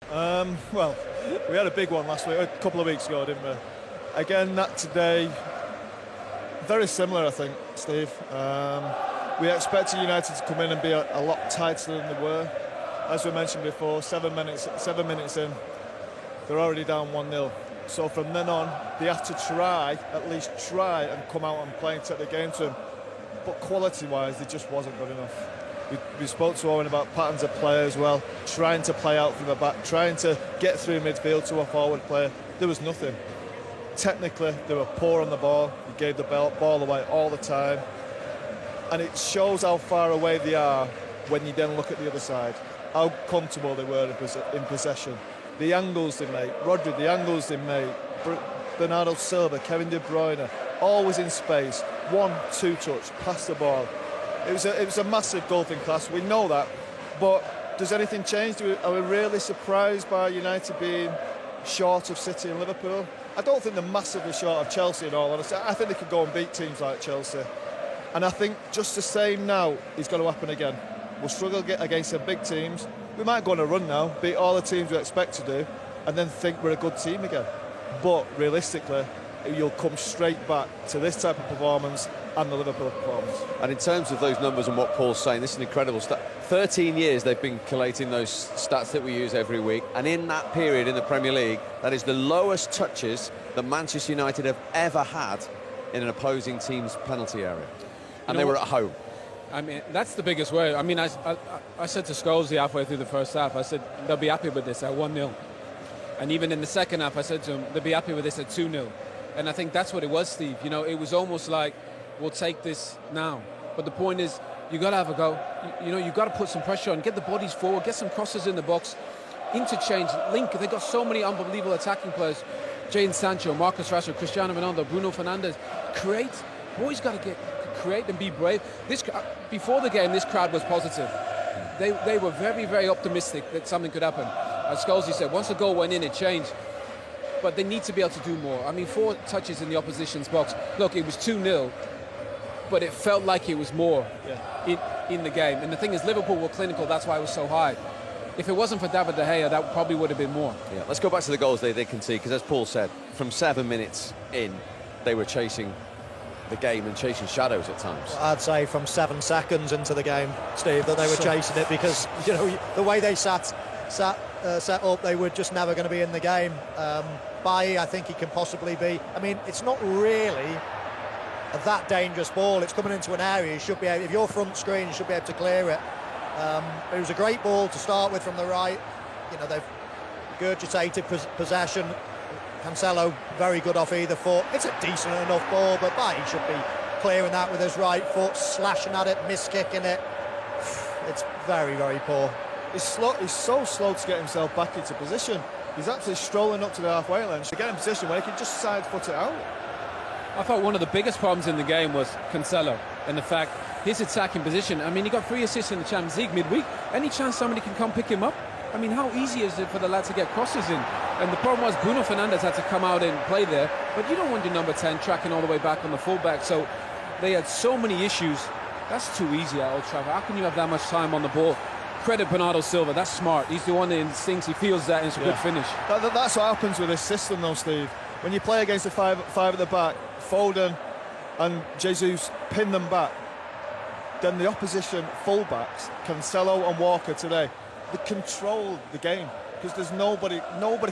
Well, we had a big one last week, a couple of weeks ago, didn't we? Again, that today, very similar, I think, Steve. We expected United to come in and be a lot tighter than they were. As we mentioned before, 7 minutes in, they're already down 1-0. So from then on, they have to at least try and come out and play and take the game to them. But quality-wise, they just wasn't good enough. We spoke to Owen about patterns of play as well, trying to play out from the back, trying to get through midfield to a forward player. There was nothing. Technically, they were poor on the ball. They gave the ball away all the time. And it shows how far away they are when you then look at the other side, how comfortable they were in possession. The angles they make, Rodri, the angles they make, Bernardo Silva, Kevin De Bruyne, always in space, 1-2 touch, pass the ball. It was a massive golfing class, we know that, but does anything change? Are we really surprised by United being short of City and Liverpool? I don't think they're massively short of Chelsea in all honesty. I think they could go and beat teams like Chelsea. And I think just the same now is going to happen again. We'll struggle against the big teams. We might go on a run now, beat all the teams we expect to do, and then think we're a good team again. But realistically, you'll come straight back to this type of performance and the Liverpool performance. And in terms of those numbers and what Paul's saying, this is an incredible stat. 13 years they've been collating those stats that we use every week, and in that period in the Premier League, that is the lowest touches that Manchester United have ever had in an opposing team's penalty area. And they were at home. I mean, that's the biggest worry. I mean, I said to Scoles halfway through the first half, I said, they'll be happy with this at 1-0. And even in the second half, I said to him, they'll be happy with this at 2-0. And I think that's what it was, Steve. You know, it was almost like, we'll take this now. But the point is, you got to have a go. You know, you got to put some pressure on, get the bodies forward, get some crosses in the box, interchange, link. They've got so many unbelievable attacking players. Jadon Sancho, Marcus Rashford, Cristiano Ronaldo, Bruno Fernandes. Create. Boys got to create and be brave. Before the game, this crowd was positive. They were very, very optimistic that something could happen. As Scholes said, once the goal went in, it changed. But they need to be able to do more. I mean, 4 touches in the opposition's box. Look, it was 2-0, but it felt like it was more in the game. And the thing is, Liverpool were clinical, that's why it was so high. If it wasn't for David De Gea, that probably would have been more. Yeah, let's go back to the goals they concede, because as Paul said, from 7 minutes in, they were chasing the game and chasing shadows at times. I'd say from 7 seconds into the game, Steve, that they were chasing it, because you know the way they set up, they were just never going to be in the game. Bailly, I think he can possibly be. I mean, it's not really that dangerous ball. It's coming into an area. You should be able, if you're front screen, you should be able to clear it. It was a great ball to start with from the right. You know, they've regurgitated possession. Cancelo very good off either foot. It's a decent enough ball, but Bailly should be clearing that with his right foot, slashing at it, miss-kicking it. It's very, very poor. He's so slow to get himself back into position. He's actually strolling up to the halfway line to get in position where he can just side foot it out. I thought one of the biggest problems in the game was Cancelo and the fact his attacking position. I mean, he got 3 assists in the Champions League midweek. Any chance somebody can come pick him up? I mean, how easy is it for the lad to get crosses in? And the problem was Bruno Fernandes had to come out and play there, but you don't want your number 10 tracking all the way back on the fullback. So they had so many issues. That's too easy at Old Trafford. How can you have that much time on the ball? Credit Bernardo Silva, that's smart. He's the one that instincts, he feels that, and it's a good finish. That's what happens with this system though, Steve. When you play against the five at the back, Foden and Jesus pin them back, then the opposition fullbacks, Cancelo and Walker today, they control the game because there's nobody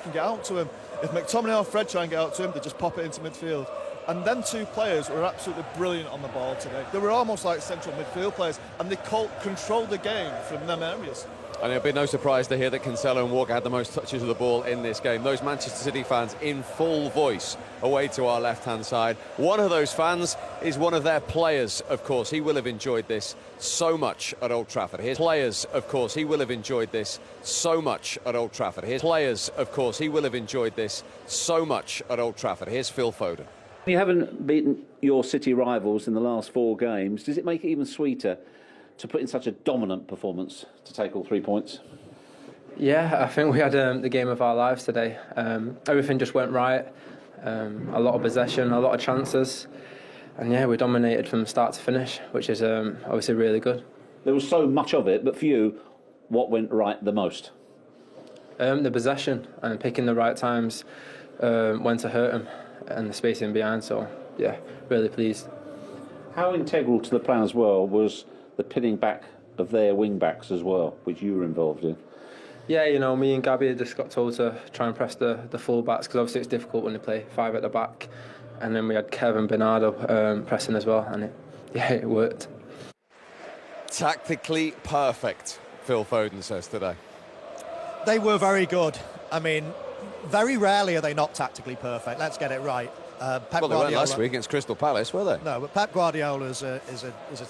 can get out to him. If McTominay or Fred try and get out to him, they just pop it into midfield. And them 2 players were absolutely brilliant on the ball today. They were almost like central midfield players, and they controlled the game from them areas. And it'll be no surprise to hear that Cancelo and Walker had the most touches of the ball in this game. Those Manchester City fans in full voice away to our left-hand side. One of those fans is one of their players, of course. He will have enjoyed this so much at Old Trafford. Here's players, of course. He will have enjoyed this so much at Old Trafford. Here's players, of course. He will have enjoyed this so much at Old Trafford. Here's Phil Foden. You haven't beaten your City rivals in the last 4 games. Does it make it even sweeter to put in such a dominant performance to take all 3 points? Yeah, I think we had the game of our lives today. Everything just went right. A lot of possession, a lot of chances. And yeah, we dominated from start to finish, which is obviously really good. There was so much of it, but for you, what went right the most? The possession and picking the right times when to hurt them and the spacing behind. So, yeah, really pleased. How integral to the plan as well was the pinning back of their wing backs as well, which you were involved in? Yeah, you know, me and Gabby just got told to try and press the full backs, because obviously it's difficult when they play 5 at the back. And then we had Kevin Bernardo pressing as well, and it worked. Tactically perfect, Phil Foden says today. They were very good. I mean, very rarely are they not tactically perfect. Let's get it right. Pep Well, they Guardiola, weren't last week against Crystal Palace, were they? No, but Pep Guardiola is a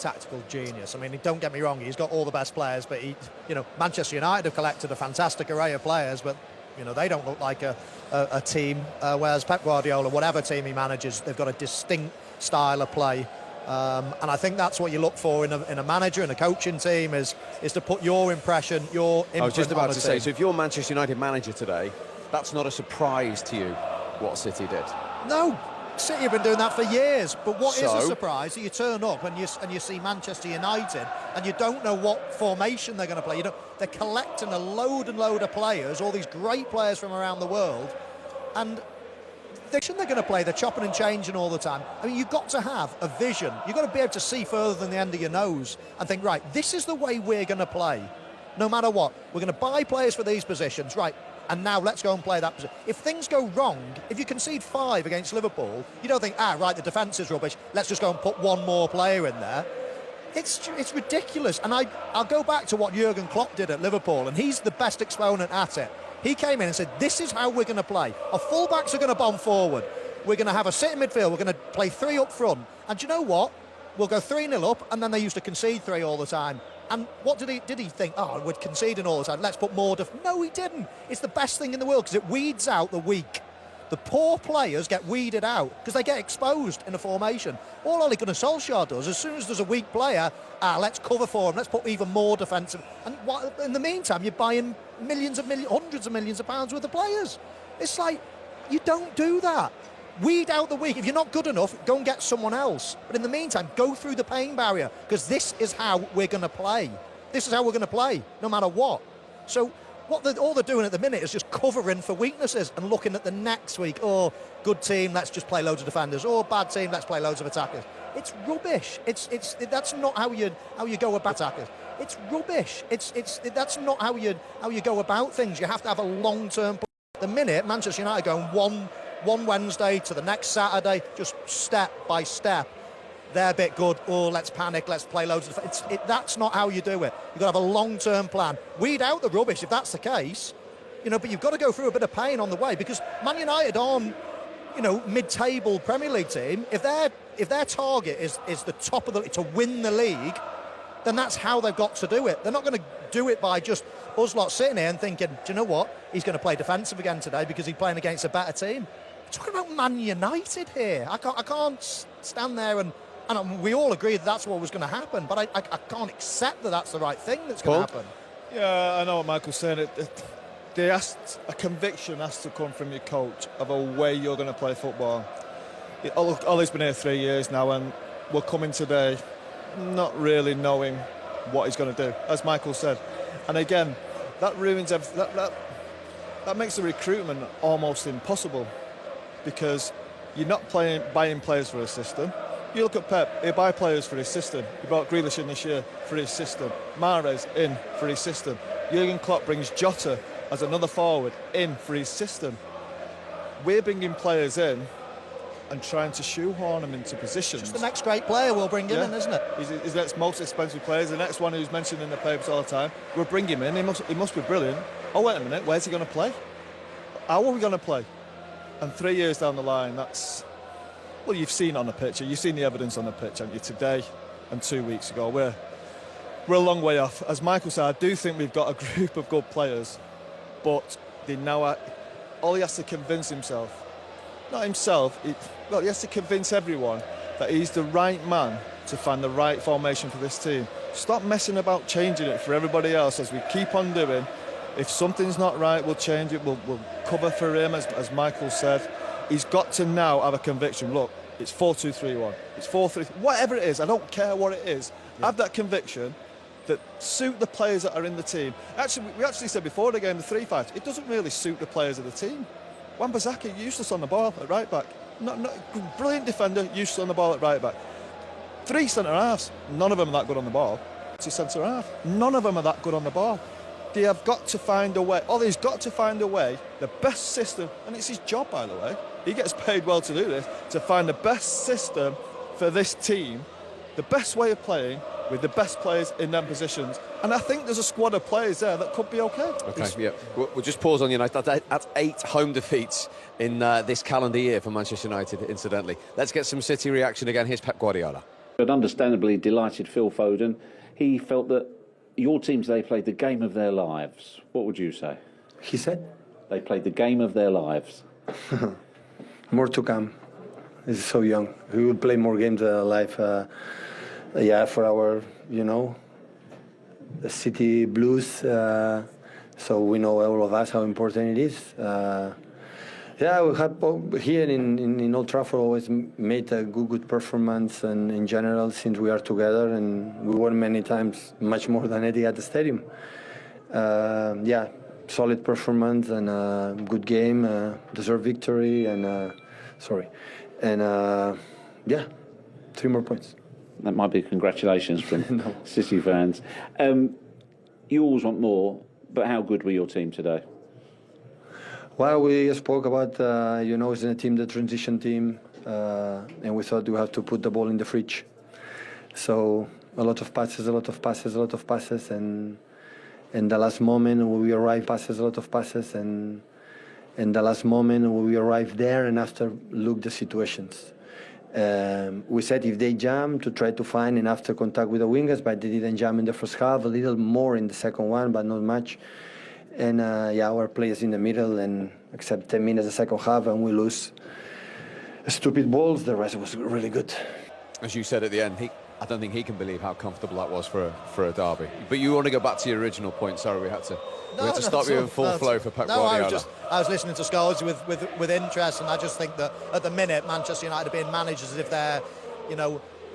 tactical genius. I mean, don't get me wrong, he's got all the best players, but Manchester United have collected a fantastic array of players, but they don't look like a team. Whereas Pep Guardiola, whatever team he manages, they've got a distinct style of play. And I think that's what you look for in a manager and a coaching team is to put your impression, your imprint. I was just about on to a say, team. so if you're Manchester United manager today, that's not a surprise to you what City did. No, City have been doing that for years. But what is a So? surprise? You turn up and you see Manchester United and you don't know what formation they're going to play. They're collecting a load and load of players, all these great players from around the world, and they're going to play. They're chopping and changing all the time. I mean, you've got to have a vision. You've got to be able to see further than the end of your nose and think, right, this is the way we're going to play. No matter what, we're going to buy players for these positions, right? And now let's go and play that position. If things go wrong, if you concede 5 against Liverpool, you don't think, right, the defence is rubbish, let's just go and put one more player in there. It's ridiculous. And I'll go back to what Jurgen Klopp did at Liverpool, and he's the best exponent at it. He came in and said, this is how we're going to play. Our full-backs are going to bomb forward. We're going to have a sit in midfield. We're going to play 3 up front. And do you know what? We'll go 3-0 up, and then they used to concede 3 all the time. And what did he think? We're conceding all the time. Let's put more... No, he didn't. It's the best thing in the world because it weeds out the weak. The poor players get weeded out because they get exposed in a formation. All Ole Gunnar Solskjaer does, as soon as there's a weak player, let's cover for him, let's put even more defensive. And in the meantime, you're buying hundreds of millions of pounds worth of players. It's like, you don't do that. Weed out the weak. If you're not good enough, go and get someone else. But in the meantime, go through the pain barrier because this is how we're going to play. This is how we're going to play, no matter what. So all they're doing at the minute is just covering for weaknesses and looking at the next week. Oh, good team, let's just play loads of defenders. Oh, bad team, let's play loads of attackers. It's rubbish. That's not how you go about attackers. It's rubbish. That's not how you go about things. You have to have a long-term plan. At the minute, Manchester United going one Wednesday to the next Saturday, just step by step. They're a bit good. Oh, let's panic. Let's play loads of... That's not how you do it. You've got to have a long-term plan. Weed out the rubbish if that's the case. But you've got to go through a bit of pain on the way because Man United aren't, mid-table Premier League team. If their target is the top of to win the league, then that's how they've got to do it. They're not going to do it by just us lot sitting here and thinking, do you know what? He's going to play defensive again today because he's playing against a better team. We're talking about Man United here. I can't stand there and we all agree that's what was going to happen, but I can't accept that that's the right thing that's going to happen. Yeah, I know what Michael's saying. A conviction has to come from your coach of a way you're going to play football. Ollie's been here 3 years now, and we're coming today not really knowing what he's going to do, as Michael said. And again, that ruins everything. That makes the recruitment almost impossible because you're not buying players for a system. You look at Pep, he buy players for his system. He brought Grealish in this year for his system. Mahrez in for his system. Jurgen Klopp brings Jota as another forward in for his system. We're bringing players in and trying to shoehorn them into positions. Just the next great player we'll bring him in, isn't it? He's the next most expensive player. He's the next one who's mentioned in the papers all the time. We'll bring him in. He must be brilliant. Oh, wait a minute. Where's he going to play? How are we going to play? And 3 years down the line, that's... Well, you've seen on the pitch. You've seen the evidence on the pitch, haven't you? Today and 2 weeks ago. We're a long way off. As Michael said, I do think we've got a group of good players, but they now all he has to convince himself, not himself, he has to convince everyone that he's the right man to find the right formation for this team. Stop messing about changing it for everybody else as we keep on doing. If something's not right, we'll change it. We'll cover for him, as Michael said. He's got to now have a conviction. Look, it's 4-2-3-1. It's 4-3. Whatever it is, I don't care what it is. Yeah. Have that conviction. that suit the players that are in the team. Actually, we actually said before the game, the 3-5, it doesn't really suit the players of the team. Wan-Bissaka, useless on the ball at right back. Not brilliant defender, useless on the ball at right back. 3 centre-halves, none of them are that good on the ball. 2 centre-half, none of them are that good on the ball. They have got to find a way, Ollie's got to find a way, the best system, and it's his job, by the way. He gets paid well to do this, to find the best system for this team, the best way of playing, with the best players in them positions. And I think there's a squad of players there that could be okay. Okay, yeah. We'll just pause on United. That's 8 home defeats in this calendar year for Manchester United, incidentally. Let's get some City reaction again. Here's Pep Guardiola. But understandably delighted Phil Foden. He felt that your team today played the game of their lives. What would you say? He said? They played the game of their lives. More to come. He's so young. We will play more games live. For our, the City Blues. So we know all of us how important it is. We have here in Old Trafford always made a good performance, and in general since we are together, and we won many times, much more than Eddie at the stadium. Solid performance and good game, deserved victory, and 3 more points. That might be congratulations from No. City fans. You always want more, but how good were your team today? Well, we spoke about, it's a team, the transition team, and we thought we have to put the ball in the fridge. So a lot of passes, and in the last moment we arrived, a lot of passes, and in the last moment we arrived there, and after look the situations. We said if they jam to try to find, and after contact with the wingers, but they didn't jam in the first half, a little more in the second one, but not much. And our players in the middle, and except 10 minutes the second half, and we lose stupid balls. The rest was really good. As you said at the end, I don't think he can believe how comfortable that was for a derby. But you want to go back to your original point. Sorry, we had to stop you in full flow for Pep Guardiola. I was listening to Scoles with interest, and I just think that at the minute Manchester United are being managed as if they're,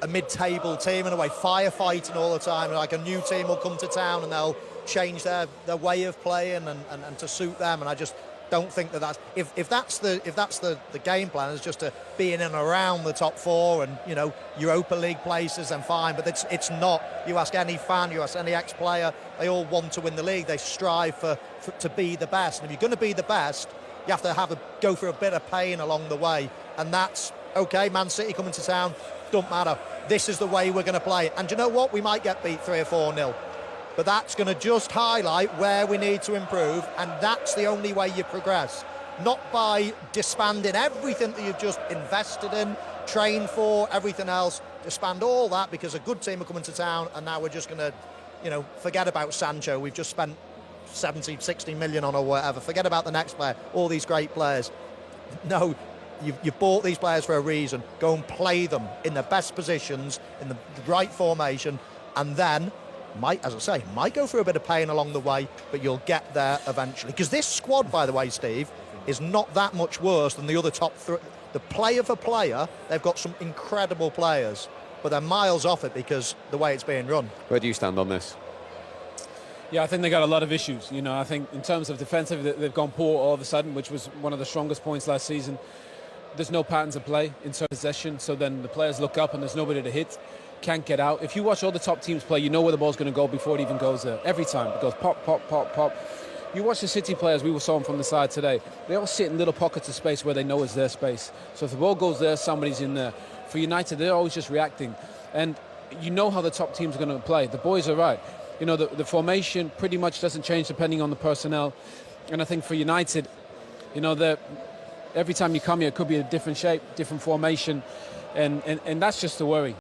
a mid-table team in a way, firefighting all the time. Like a new team will come to town and they'll change their way of playing and to suit them. And I just don't think that's if that's the game plan is just to be in and around the top 4 and Europa League places, then fine. But it's not. You ask any fan, you ask any ex-player, they all want to win the league. They strive to be the best. And if you're going to be the best, you have to go through a bit of pain along the way. And that's okay. Man City coming to town, don't matter. This is the way we're going to play. And do you know what? We might get beat 3 or 4-0. But that's going to just highlight where we need to improve, and that's the only way you progress. Not by disbanding everything that you've just invested in, trained for, everything else. Disband all that because a good team are coming to town, and now we're just going to, forget about Sancho. We've just spent 70, 60 million on or whatever. Forget about the next player, all these great players. No, you've bought these players for a reason. Go and play them in the best positions, in the right formation, and then might go through a bit of pain along the way, but you'll get there eventually. Because this squad, by the way, Steve, is not that much worse than the other top 3. The player for player, they've got some incredible players, but they're miles off it because the way it's being run. Where do you stand on this? Yeah, I think they got a lot of issues. I think in terms of defensive, they've gone poor all of a sudden, which was one of the strongest points last season. There's no patterns of play in terms of possession, so then the players look up and there's nobody to hit. Can't get out. If you watch all the top teams play, you know where the ball's going to go before it even goes there. Every time it goes pop, pop, pop, pop. You watch the City players, we saw them from the side today. They all sit in little pockets of space where they know is their space. So if the ball goes there, somebody's in there. For United, they're always just reacting. And you know how the top team's going to play. The boys are right. The formation pretty much doesn't change depending on the personnel. And I think for United, every time you come here, it could be a different shape, different formation. And that's just the worry.